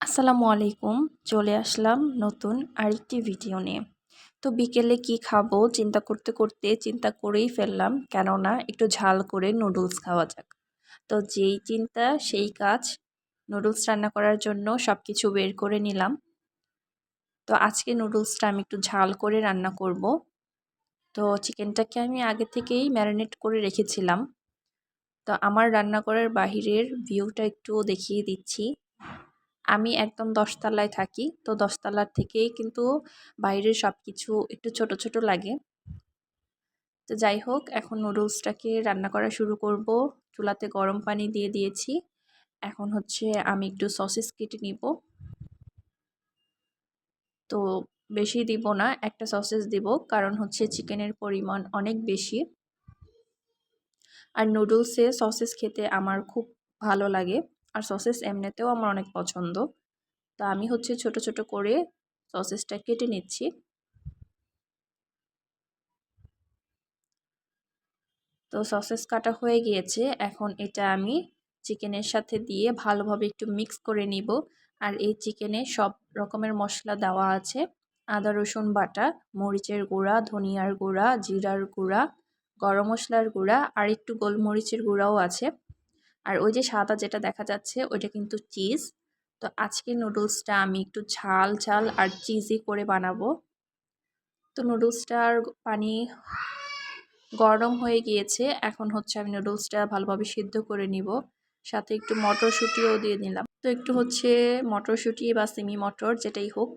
আসসালামু আলাইকুম। চলে আসলাম নতুন আরেকটি ভিডিও নিয়ে। তো বিকেলে কি খাবো চিন্তা করতে করতে চিন্তা করেই ফেললাম, কেননা একটু ঝাল করে নুডলস খাওয়া যাক। তো যেই চিন্তা সেই কাজ, নুডলস রান্না করার জন্য সব কিছু বের করে নিলাম। তো আজকে নুডলসটা আমি একটু ঝাল করে রান্না করব। তো চিকেনটাকে আমি আগে থেকেই ম্যারিনেট করে রেখেছিলাম। তো আমার রান্না করার বাহিরের ভিউটা একটু দেখিয়ে দিচ্ছি। আমি একদম ১০ তলায় থাকি। তো ১০ তলার থেকেই কিন্তু বাইরের সবকিছু একটু ছোট, ছোট লাগে। তো যাই হোক, এখন নুডলসটাকে রান্না করা শুরু করব। চুলাতে গরম পানি দিয়ে দিয়েছি। এখন হচ্ছে আমি একটু সসেস কেটে নিব। তো বেশি দিব না, একটা সসেস দিব, কারণ হচ্ছে চিকেনের পরিমাণ অনেক বেশি। আর নুডলসে সসেস খেতে আমার খুব ভালো লাগে। আর সসেস এমনিতেও আমার অনেক পছন্দ। তো আমি হচ্ছে ছোট, ছোট করে সসেসটা কেটে নিচ্ছি। তো সসেস কাটা হয়ে গিয়েছে। এখন এটা আমি চিকেনের সাথে দিয়ে ভালোভাবে একটু মিক্স করে নিব। আর এই চিকেনে সব রকমের মশলা দেওয়া আছে। আদা রসুন বাটা, মরিচের গুঁড়া, ধনিয়ার গুঁড়া, জিরার গুঁড়া, গরম মশলার গুঁড়া আর একটু গোলমরিচের গুঁড়াও আছে। আর ওই যে সাদা যেটা দেখা যাচ্ছে ওইটা কিন্তু চিজ। তো আজকে নুডলসটা আমি একটু ঝাল ঝাল আর চিজি করে বানাবো। তো নুডলসটার পানি গরম হয়ে গিয়েছে। এখন হচ্ছে আমি নুডলসটা ভালোভাবে সিদ্ধ করে নিব। সাথে একটু মটরশুঁটিও দিয়ে দিলাম। তো একটু হচ্ছে মটরশুঁটি বা সিমি মটর যেটাই হোক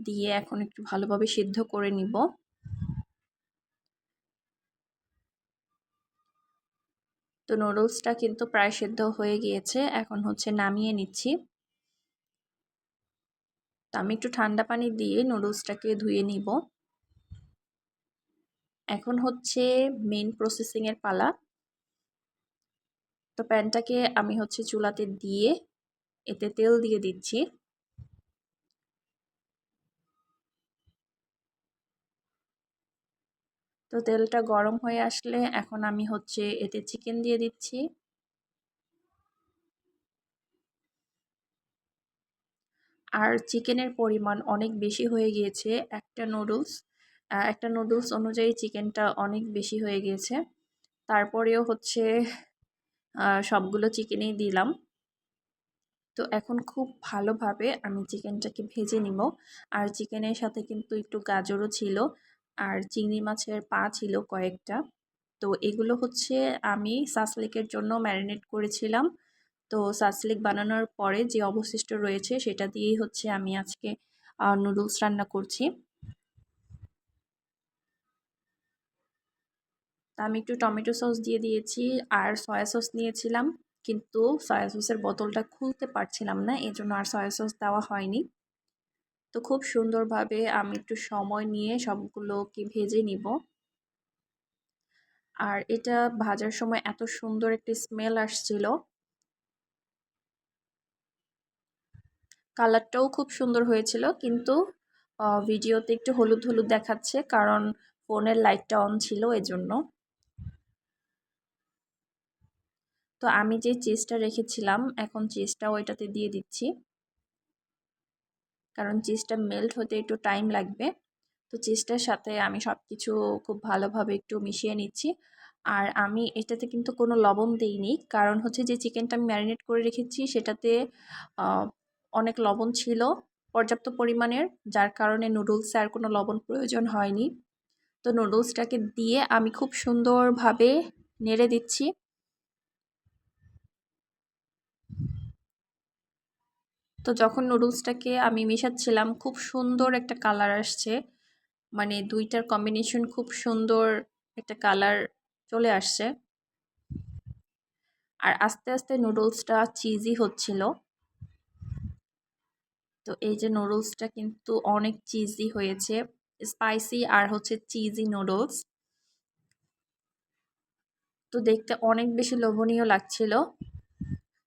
দিয়ে এখন একটু ভালোভাবে সিদ্ধ করে নিব। তো নুডলসটা কিন্তু প্রায় সিদ্ধ হয়ে গিয়েছে। এখন হচ্ছে নামিয়ে নিচ্ছি। তো আমি একটু ঠান্ডা পানি দিয়ে নুডলসটাকে ধুয়ে নিব। এখন হচ্ছে মেইন প্রসেসিংয়ের পালা। তো প্যানটাকে আমি হচ্ছে চুলাতে দিয়ে এতে তেল দিয়ে দিচ্ছি। তো তেলটা গরম হয়ে আসলে এখন আমি হচ্ছে এতে চিকেন দিয়ে দিচ্ছি। আর চিকেনের পরিমাণ অনেক বেশি হয়ে গিয়েছে। একটা নুডলস অনুযায়ী চিকেনটা অনেক বেশি হয়ে গিয়েছে। তারপরেও হচ্ছে সবগুলো চিকেনেই দিলাম। তো এখন খুব ভালোভাবে আমি চিকেনটাকে ভেজে নিব। আর চিকেনের সাথে কিন্তু একটু গাজরও ছিল আর চিংড়ি মাছের পা ছিল কয়েকটা। তো এগুলো হচ্ছে আমি সাসলিকের জন্য ম্যারিনেট করেছিলাম। তো সাসলিক বানানোর পরে যে অবশিষ্ট রয়েছে সেটা দিয়েই হচ্ছে আমি আজকে নুডলস রান্না করছি। তা আমি একটু টমেটো সস দিয়ে দিয়েছি আর সয়া সস নিয়েছিলাম, কিন্তু সয়া সসের বোতলটা খুলতে পারছিলাম না, এজন্য আর সয়া সস দেওয়া হয়নি। তো খুব সুন্দরভাবে আমি একটু সময় নিয়ে সবগুলোকে ভেজে নিব। আর এটা ভাজার সময় এত সুন্দর একটি স্মেল আসছিল। কালারটাও খুব সুন্দর হয়েছিল, কিন্তু ভিডিওতে একটু হলুদ হলুদ দেখাচ্ছে, কারণ ফোনের লাইটটা অন ছিল এজন্য। তো আমি যে চিজটা রেখেছিলাম এখন চিজটাও এটাতে দিয়ে দিচ্ছি, কারণ চিজটা মেল্ট হতে একটু টাইম লাগবে। তো চিজটার সাথে আমি সব কিছু খুব ভালোভাবে একটু মিশিয়ে নিচ্ছি। আর আমি এটাতে কিন্তু কোনো লবণ দিইনি, কারণ হচ্ছে যে চিকেনটা আমি ম্যারিনেট করে রেখেছি সেটাতে অনেক লবণ ছিল পর্যাপ্ত পরিমাণের, যার কারণে নুডলসে আর কোনো লবণ প্রয়োজন হয়নি। তো নুডলসটাকে দিয়ে আমি খুব সুন্দরভাবে নেড়ে দিচ্ছি। তো যখন নুডলসটাকে আমি মেশাচ্ছিলাম খুব সুন্দর একটা কালার আসছে, মানে দুইটার কম্বিনেশন খুব সুন্দর একটা কালার চলে আসছে। আর আস্তে আস্তে নুডলসটা চিজি হচ্ছিল। তো এই যে নুডলসটা কিন্তু অনেক চিজি হয়েছে, স্পাইসি আর হচ্ছে চিজি নুডলস। তো দেখতে অনেক বেশি লোভনীয় লাগছিল।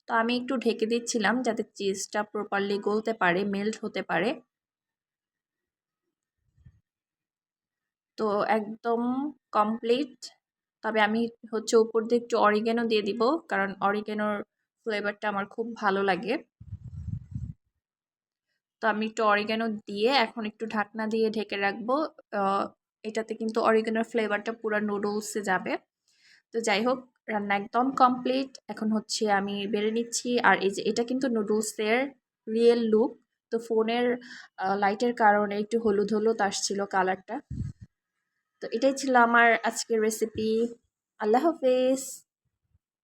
তো আমি একটু ঢেকে দিচ্ছিলাম যাতে চিজটা প্রপারলি গলতে পারে, মেল্ট হতে পারে। তো একদম কমপ্লিট। তবে আমি হচ্ছে উপর দিয়ে একটু অরিগ্যানো দিয়ে দিব, কারণ অরিগ্যানোর ফ্লেভারটা আমার খুব ভালো লাগে। তো আমি একটু অরিগানো দিয়ে এখন একটু ঢাকনা দিয়ে ঢেকে রাখবো। এটাতে কিন্তু অরিগানোর ফ্লেভারটা পুরো নুডলসে যাবে। তো যাই হোক, রান্না একদম কমপ্লিট। এখন হচ্ছে আমি বেড়ে নিচ্ছি। আর এই যে এটা কিন্তু নুডলসের রিয়েল লুক। তো ফোনের লাইটের কারণে একটু হলুদ হলুদ আসছিল কালারটা। তো এটাই ছিল আমার আজকের রেসিপি। আল্লাহ হাফেজ।